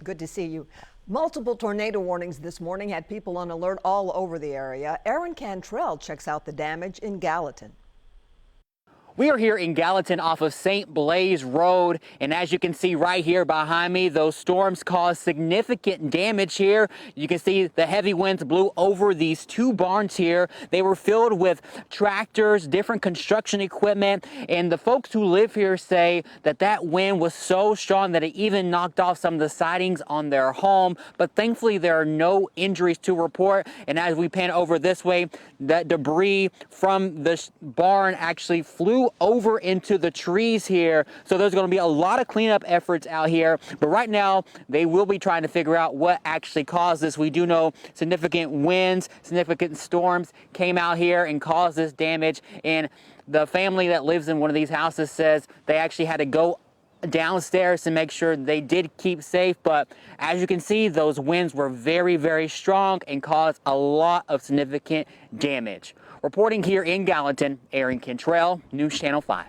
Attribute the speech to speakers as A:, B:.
A: good to see you. Multiple tornado warnings this morning had people on alert all over the area. Aaron Cantrell checks out the damage in Gallatin.
B: We are here in Gallatin off of St. Blaise Road, and as you can see right here behind me, those storms caused significant damage here. You can see the heavy winds blew over these two barns here. They were filled with tractors, different construction equipment, and the folks who live here say that that wind was so strong that it even knocked off some of the sidings on their home. But thankfully, there are no injuries to report. And as we pan over this way, that debris from the barn actually flew over into the trees here. So there's going to be a lot of cleanup efforts out here. But right now, they will be trying to figure out what actually caused this. We do know significant winds, significant storms came out here and caused this damage. And the family that lives in one of these houses says they actually had to go downstairs to make sure they did keep safe. But as you can see, those winds were very, very strong and caused a lot of significant damage. Reporting here in Gallatin, Aaron Cantrell, News Channel 5.